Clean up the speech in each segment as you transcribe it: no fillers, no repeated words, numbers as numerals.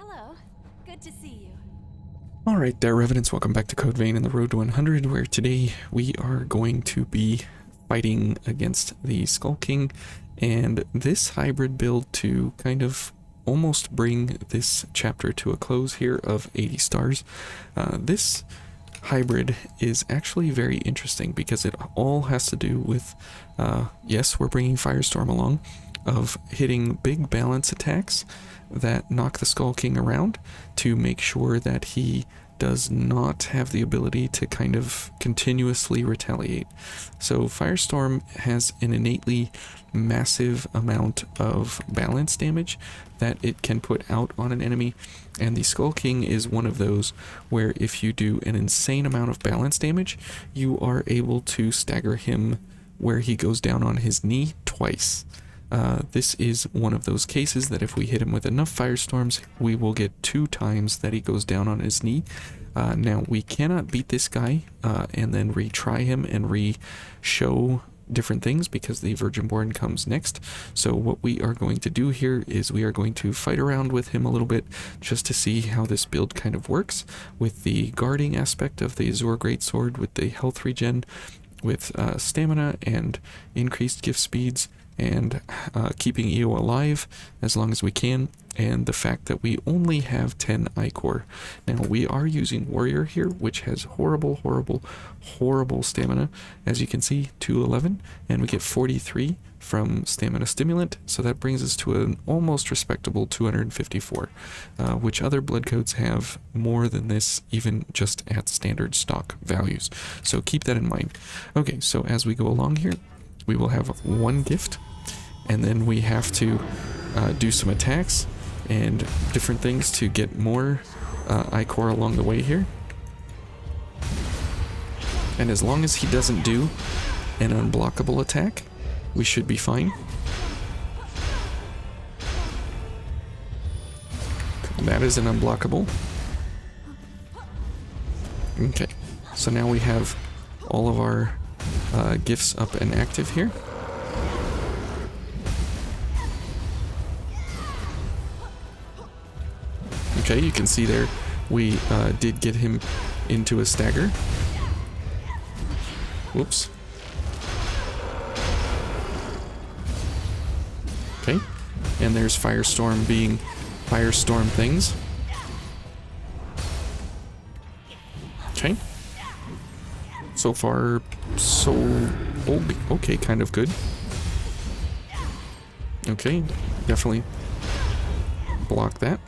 Hello. Good to see you. Alright there, Revenants, welcome back to Code Vein and the Road to 100, where today we are going to be fighting against the Skull King and this hybrid build to kind of almost bring this chapter to a close here of 80 stars. This hybrid is actually very interesting because it all has to do with, yes, we're bringing Firestorm along, of hitting big balance attacks that knock the Skull King around to make sure that he does not have the ability to kind of continuously retaliate. So Firestorm has an innately massive amount of balance damage that it can put out on an enemy, and the Skull King is one of those where if you do an insane amount of balance damage, you are able to stagger him where he goes down on his knee twice. This is one of those cases that if we hit him with enough firestorms, we will get 2 times that he goes down on his knee. Now, we cannot beat this guy and then retry him and re-show different things because the Virginborn comes next. So what we are going to do here is we are going to fight around with him a little bit just to see how this build kind of works with the guarding aspect of the Azure Greatsword, with the health regen, with stamina and increased gift speeds, and keeping EO alive as long as we can, and the fact that we only have 10 Ichor. Now, we are using Warrior here, which has horrible stamina. As you can see, 211, and we get 43 from Stamina Stimulant, so that brings us to an almost respectable 254, which other blood codes have more than this, even just at standard stock values. So keep that in mind. Okay, so as we go along here, we will have 1 gift, and then we have to do some attacks and different things to get more Ichor along the way here. And as long as he doesn't do an unblockable attack, we should be fine. That is an unblockable. Okay, so now we have all of our gifts up and active here. Okay, you can see there we did get him into a stagger. Whoops. Okay, and there's Firestorm being Firestorm things. Okay. So far, so okay, kind of good. Okay, definitely block that.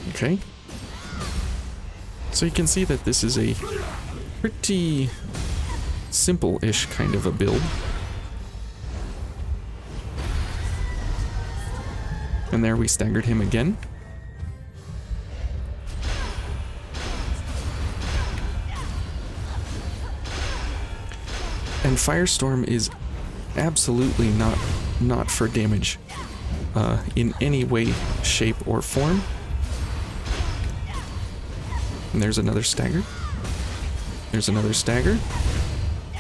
Okay. So you can see that this is a pretty simple-ish kind of a build. And there we staggered him again. And Firestorm is absolutely not for damage in any way, shape, or form. And there's another stagger. There's another stagger.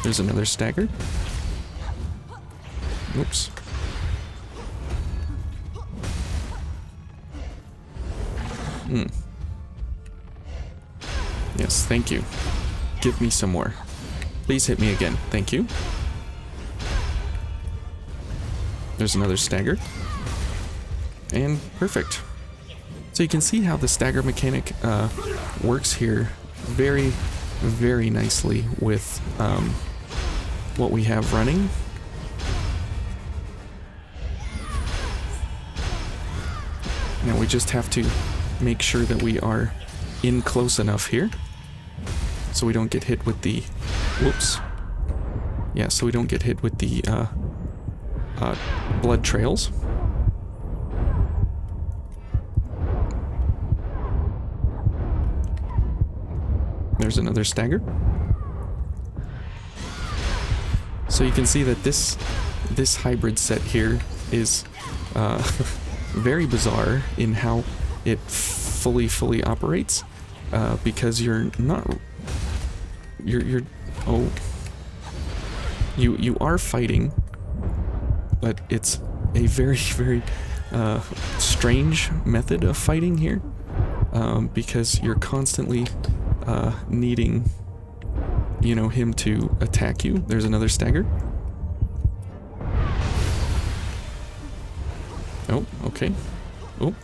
There's another stagger. Oops. Yes, thank you. Give me some more. Please hit me again. Thank you. There's another stagger. And perfect. So you can see how the stagger mechanic works here very, very nicely with what we have running. Now we just have to make sure that we are in close enough here so we don't get hit with the whoops. Yeah, so we don't get hit with the blood trails. There's another stagger. So you can see that this hybrid set here is very bizarre in how it fully operates, because you're not oh You are fighting, but it's a very, very strange method of fighting here, because you're constantly needing, you know, him to attack you. There's another stagger. Oh, okay. Oh.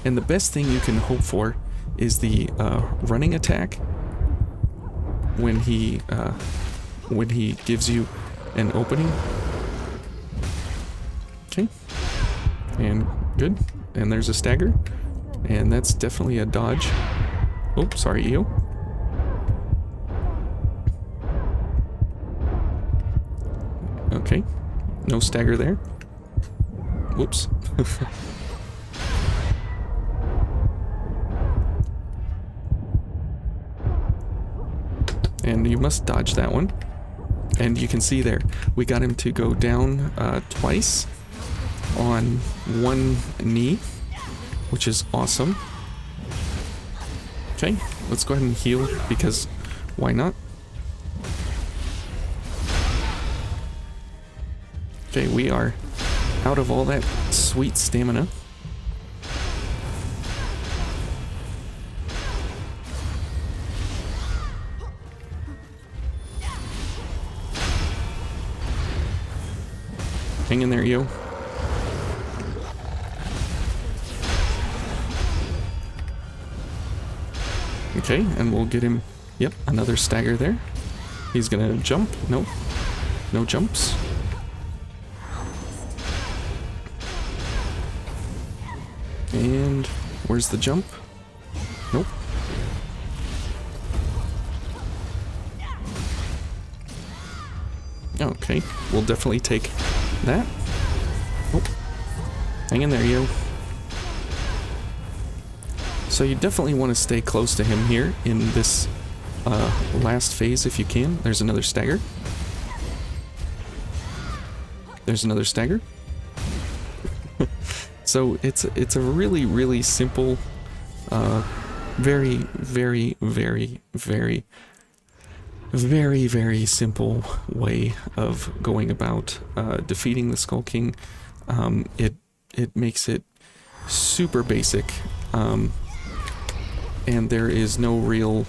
And the best thing you can hope for is the running attack when he gives you an opening. Okay. And good. And there's a stagger. And that's definitely a dodge. Oh, sorry, EO. Okay. No stagger there. Whoops. And you must dodge that one. And you can see there, we got him to go down twice on one knee, which is awesome. Okay, let's go ahead and heal, because why not? Okay, we are out of all that sweet stamina. Hang in there, yo. Okay, and we'll get him. Yep, another stagger there. He's gonna jump. Nope. No jumps. And where's the jump? Nope. Okay, we'll definitely take that. Oh, hang in there, yo. So you definitely want to stay close to him here in this last phase if you can. There's another stagger. There's another stagger. So it's a really, really simple, very, very, very, very, very, very simple way of going about defeating the Skull King. It makes it super basic, and there is no real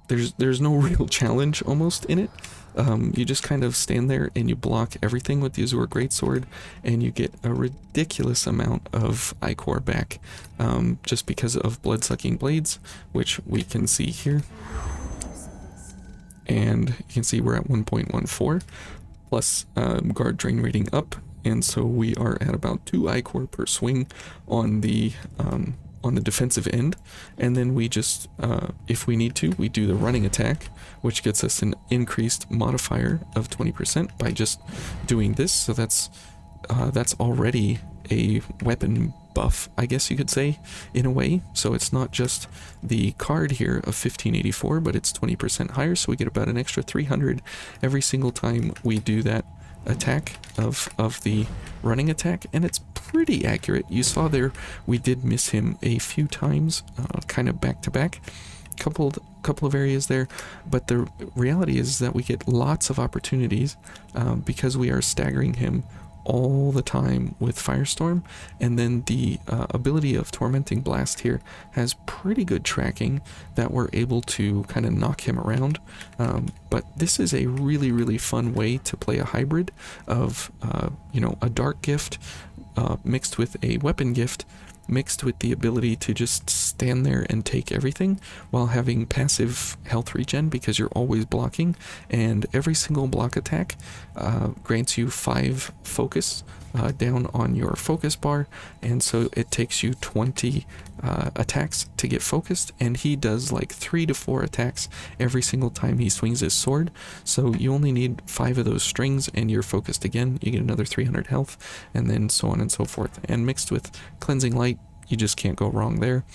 there's no real challenge almost in it. You just kind of stand there and you block everything with the Azure Greatsword, and you get a ridiculous amount of Ichor back, just because of blood-sucking blades, which we can see here. And you can see we're at 1.14, plus guard drain rating up, and so we are at about 2 Ichor per swing on the defensive end. And then we just, if we need to, we do the running attack, which gets us an increased modifier of 20% by just doing this. So that's already a weapon buff, I guess you could say, in a way. So it's not just the card here of 1584, but it's 20% higher, so we get about an extra 300 every single time we do that attack of the running attack, and it's pretty accurate. You saw there we did miss him a few times, kind of back to back, couple of areas there, but the reality is that we get lots of opportunities because we are staggering him all the time with Firestorm, and then the ability of Tormenting Blast here has pretty good tracking that we're able to kind of knock him around. But this is a really, really fun way to play a hybrid of, you know, a dark gift mixed with a weapon gift, mixed with the ability to just stand there and take everything while having passive health regen, because you're always blocking, and every single block attack grants you 5 focus down on your focus bar, and so it takes you 20 attacks to get focused, and he does like 3 to 4 attacks every single time he swings his sword. So you only need 5 of those strings and you're focused again, you get another 300 health, and then so on and so forth. And mixed with Cleansing Light, you just can't go wrong there.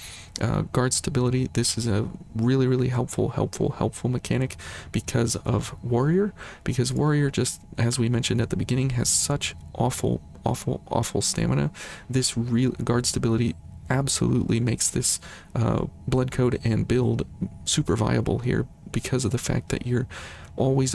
Guard stability, this is a really, really helpful mechanic because of Warrior, because Warrior, just as we mentioned at the beginning, has such awful stamina. This real guard stability absolutely makes this blood code and build super viable here, because of the fact that you're always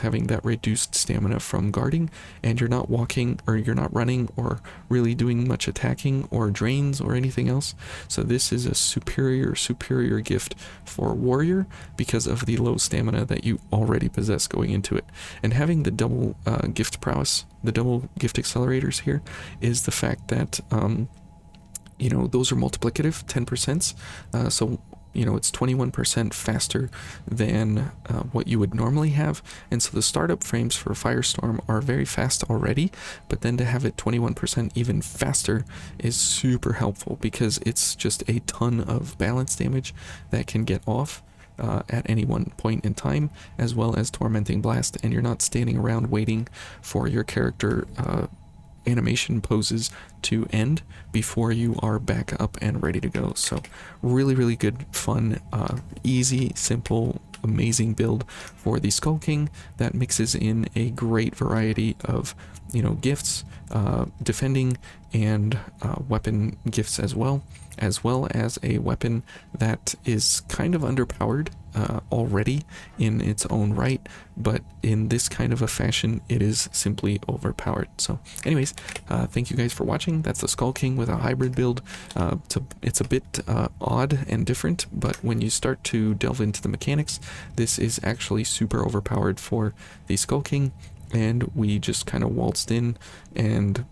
having that reduced stamina from guarding, and you're not walking, or you're not running, or really doing much attacking or drains or anything else. So this is a superior gift for warrior because of the low stamina that you already possess going into it. And having the double gift prowess, the double gift accelerators here, is the fact that you know, those are multiplicative 10%. So you know, it's 21% faster than what you would normally have. And so the startup frames for Firestorm are very fast already, but then to have it 21% even faster is super helpful, because it's just a ton of balance damage that can get off at any one point in time, as well as Tormenting Blast, and you're not standing around waiting for your character animation poses to end before you are back up and ready to go. So really good, fun, easy, simple, amazing build for the Skull King that mixes in a great variety of, you know, gifts, defending, and weapon gifts as well as a weapon that is kind of underpowered already in its own right, but in this kind of a fashion it is simply overpowered. So anyways, thank you guys for watching. That's the Skull King with a hybrid build. It's a bit odd and different, but when you start to delve into the mechanics, this is actually super overpowered for the Skull King, and we just kind of waltzed in and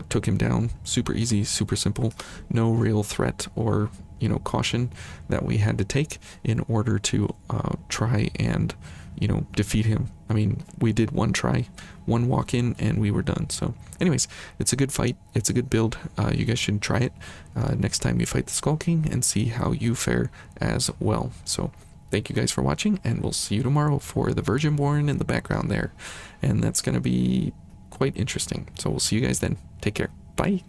took him down. Super easy, super simple, no real threat or, you know, caution that we had to take in order to try and, you know, defeat him. I mean, we did one try, one walk in, and we were done. So anyways, it's a good fight, it's a good build. You guys should try it next time you fight the Skull King and see how you fare as well. So thank you guys for watching, and we'll see you tomorrow for the Virginborn in the background there, and that's going to be quite interesting. So we'll see you guys then. Take care. Bye.